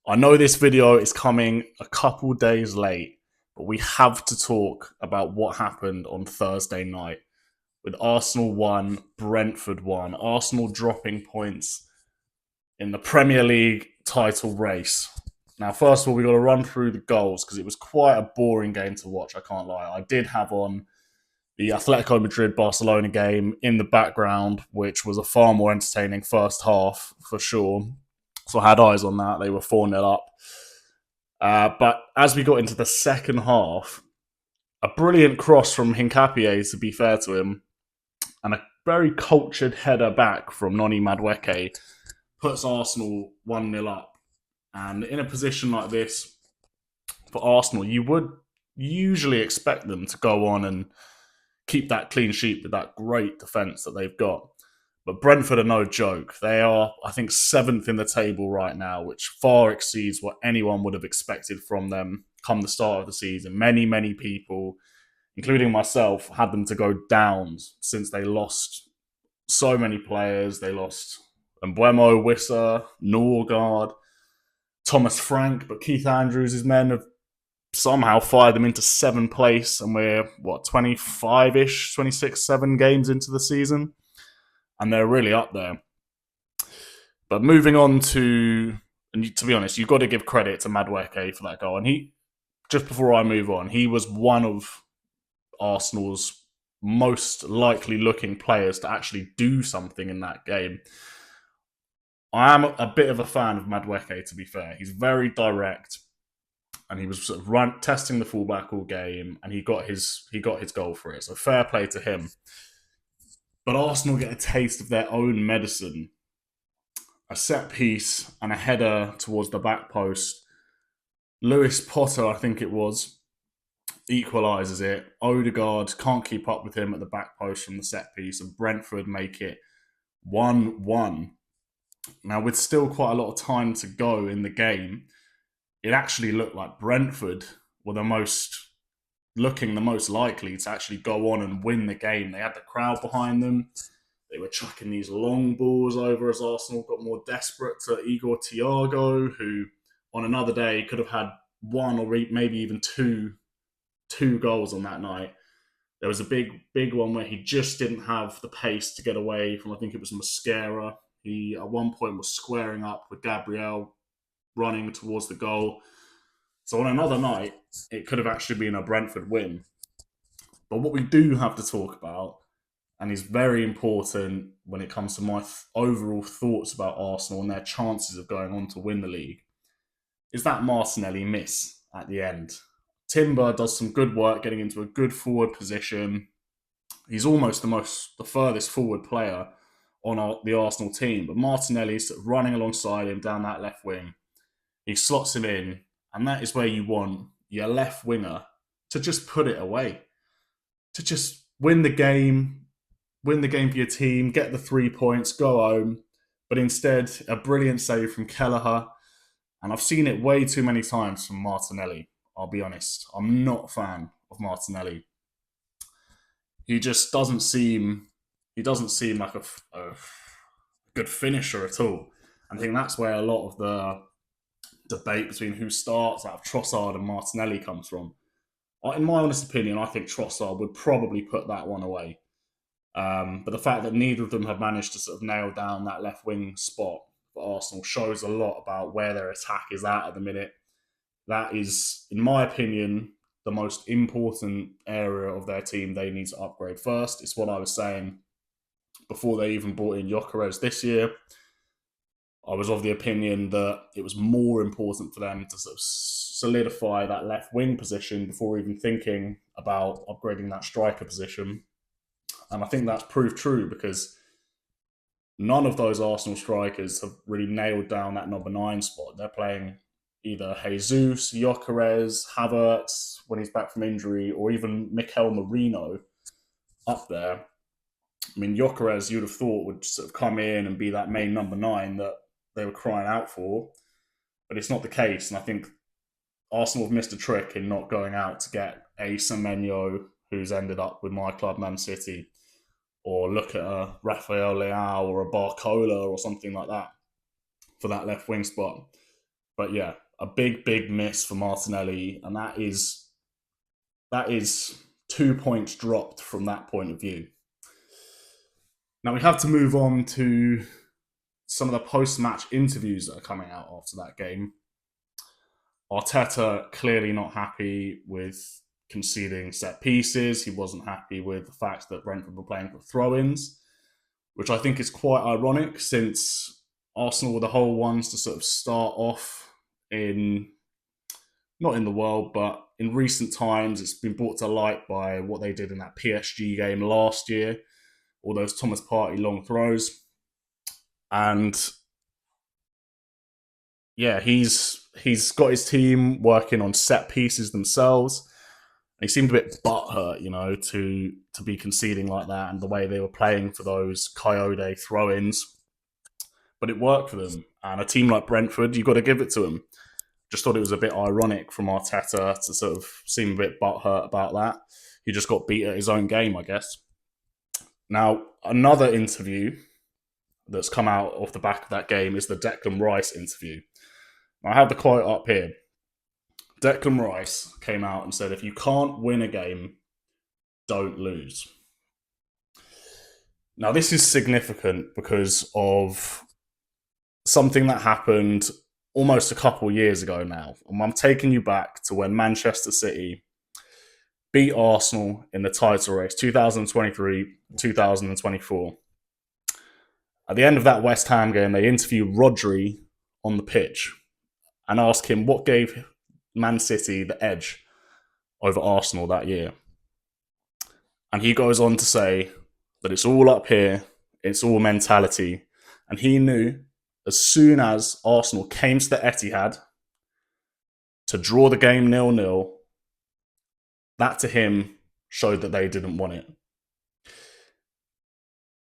I know this video is coming a couple days late, but we have to talk about what happened on Thursday night with Arsenal 1, Brentford 1, Arsenal dropping points in the Premier League title race. Now, first of all, we got to run through the goals because it was quite a boring game to watch, I can't lie. I did have on the Atletico Madrid Barcelona game in the background, which was a far more entertaining first half for sure. So I had eyes on that. They were 4-0 up. But as we got into the second half, a brilliant cross from Hincapie, to be fair to him, and a very cultured header back from Noni Madueke puts Arsenal 1-0 up. And in a position like this, for Arsenal, you would usually expect them to go on and keep that clean sheet with that great defence that they've got. But Brentford are no joke. They are, I think, seventh in the table right now, which far exceeds what anyone would have expected from them come the start of the season. Many people, including myself, had them to go down since they lost so many players. They lost Mbuemo, Wissa, Norgard, Thomas Frank, but Keith Andrews' men have somehow fired them into seventh place, and we're, 25-ish, 26, 7 games into the season, and they're really up there. But moving on and to be honest, you've got to give credit to Madueke for that goal. And just before I move on, he was one of Arsenal's most likely looking players to actually do something in that game. I am a bit of a fan of Madueke, to be fair. He's very direct, and he was sort of testing the fullback all game, and he got his goal for it. So fair play to him. But Arsenal get a taste of their own medicine. A set piece and a header towards the back post. Lewis Potter, I think it was, equalises it. Odegaard can't keep up with him at the back post from the set piece, and Brentford make it 1-1. Now, with still quite a lot of time to go in the game, it actually looked like Brentford were the most likely to actually go on and win the game. They had the crowd behind them. They were chucking these long balls over as Arsenal got more desperate to Igor Thiago, who on another day could have had one or maybe even two goals on that night. There was a big one where he just didn't have the pace to get away from, I think it was Mascara. He at one point was squaring up with Gabriel running towards the goal. So on another night, it could have actually been a Brentford win. But what we do have to talk about, and is very important when it comes to my overall thoughts about Arsenal and their chances of going on to win the league, is that Martinelli miss at the end. Timber does some good work getting into a good forward position. He's almost the furthest forward player on the Arsenal team, but Martinelli's sort of running alongside him down that left wing. He slots him in, and that is where you want your left winger to just put it away, to just win the game for your team, get the 3 points, go home. But instead, a brilliant save from Kelleher. And I've seen it way too many times from Martinelli, I'll be honest. I'm not a fan of Martinelli. He just doesn't seem like a good finisher at all. I think that's where a lot of the debate between who starts out of Trossard and Martinelli comes from. In my honest opinion, I think Trossard would probably put that one away. But the fact that neither of them have managed to sort of nail down that left wing spot for Arsenal shows a lot about where their attack is at the minute. That is, in my opinion, the most important area of their team they need to upgrade first. It's what I was saying before they even brought in Gyökeres this year. I was of the opinion that it was more important for them to sort of solidify that left wing position before even thinking about upgrading that striker position. And I think that's proved true because none of those Arsenal strikers have really nailed down that number 9 spot. They're playing either Jesus, Gyökeres, Havertz when he's back from injury, or even Mikel Merino up there. I mean, Gyökeres, you'd have thought, would sort of come in and be that main number 9 that they were crying out for, but it's not the case. And I think Arsenal have missed a trick in not going out to get a Semenyo, who's ended up with my club, Man City, or look at a Rafael Leao or a Barcola or something like that for that left wing spot. But yeah, a big miss for Martinelli, and that is 2 points dropped from that point of view. Now we have to move on to some of the post-match interviews that are coming out after that game. Arteta clearly not happy with conceding set pieces. He wasn't happy with the fact that Brentford were playing for throw-ins, which I think is quite ironic since Arsenal were the whole ones to sort of start off in, not in the world, but in recent times, it's been brought to light by what they did in that PSG game last year, all those Thomas Partey long throws. And yeah, he's got his team working on set pieces themselves. He seemed a bit butthurt, to be conceding like that and the way they were playing for those Coyote throw-ins. But it worked for them. And a team like Brentford, you've got to give it to them. Just thought it was a bit ironic from Arteta to sort of seem a bit butthurt about that. He just got beat at his own game, I guess. Now, another interview that's come out off the back of that game is the Declan Rice interview. I have the quote up here. Declan Rice came out and said, if you can't win a game, don't lose. Now, this is significant because of something that happened almost a couple of years ago now. And I'm taking you back to when Manchester City beat Arsenal in the title race, 2023-2024. At the end of that West Ham game, they interviewed Rodri on the pitch and asked him what gave Man City the edge over Arsenal that year. And he goes on to say that it's all up here, it's all mentality. And he knew as soon as Arsenal came to the Etihad to draw the game 0-0, that to him showed that they didn't want it.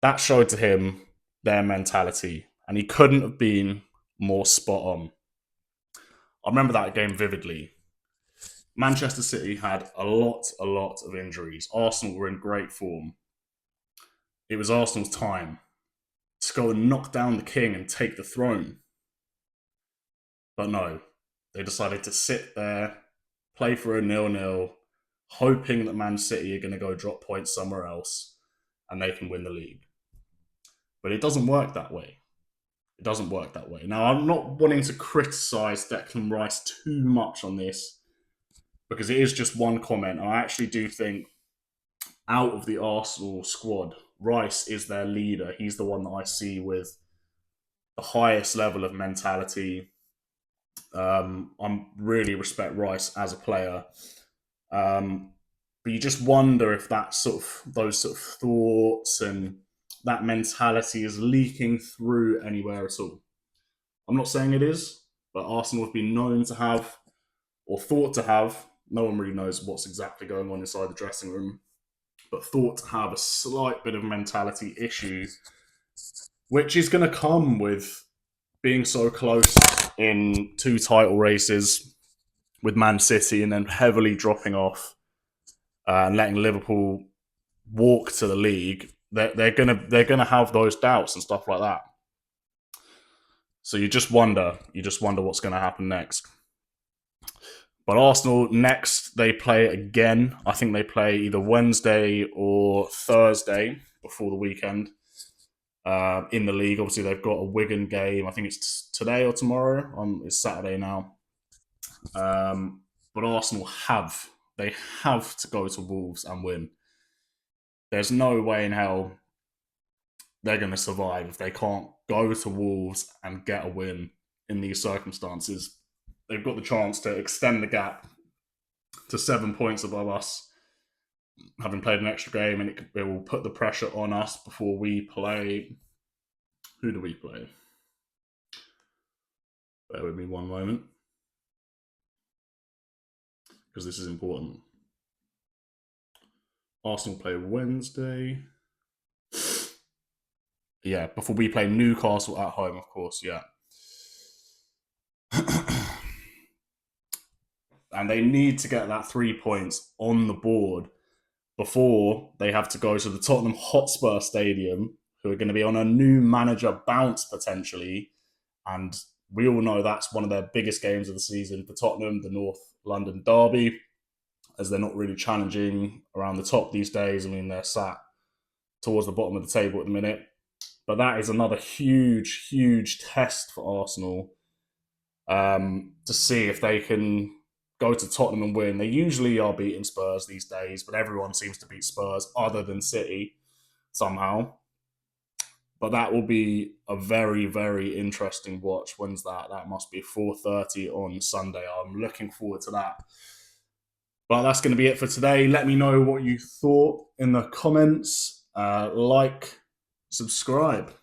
That showed to him their mentality, and he couldn't have been more spot on. I remember that game vividly. Manchester City had a lot of injuries. Arsenal were in great form. It was Arsenal's time to go and knock down the king and take the throne. But no, they decided to sit there, play for a 0-0, hoping that Man City are going to go drop points somewhere else and they can win the league. But it doesn't work that way. It doesn't work that way. Now, I'm not wanting to criticise Declan Rice too much on this because it is just one comment. I actually do think out of the Arsenal squad, Rice is their leader. He's the one that I see with the highest level of mentality. I really respect Rice as a player. But you just wonder if those sort of thoughts and that mentality is leaking through anywhere at all. I'm not saying it is, but Arsenal have been known to have, or thought to have, no one really knows what's exactly going on inside the dressing room, but thought to have a slight bit of mentality issue, which is going to come with being so close in 2 title races with Man City and then heavily dropping off and letting Liverpool walk to the league. They're gonna have those doubts and stuff like that. So you just wonder what's going to happen next. But Arsenal next, they play again. I think they play either Wednesday or Thursday before the weekend in the league. Obviously, they've got a Wigan game. I think it's today or tomorrow. It's Saturday now. But Arsenal have to go to Wolves and win. There's no way in hell they're going to survive if they can't go to Wolves and get a win in these circumstances. They've got the chance to extend the gap to 7 points above us, having played an extra game, and it will put the pressure on us before we play. Who do we play? Bear with me one moment, because this is important. Arsenal play Wednesday. Yeah, before we play Newcastle at home, of course, yeah. And they need to get that 3 points on the board before they have to go to the Tottenham Hotspur Stadium, who are going to be on a new manager bounce potentially, and we all know that's one of their biggest games of the season for Tottenham, the North London derby, as they're not really challenging around the top these days. I mean, they're sat towards the bottom of the table at the minute. But that is another huge, huge test for Arsenal, to see if they can go to Tottenham and win. They usually are beating Spurs these days, but everyone seems to beat Spurs other than City somehow. But that will be a very, very interesting watch. When's that? That must be 4:30 on Sunday. I'm looking forward to that. But that's going to be it for today. Let me know what you thought in the comments. Like, subscribe.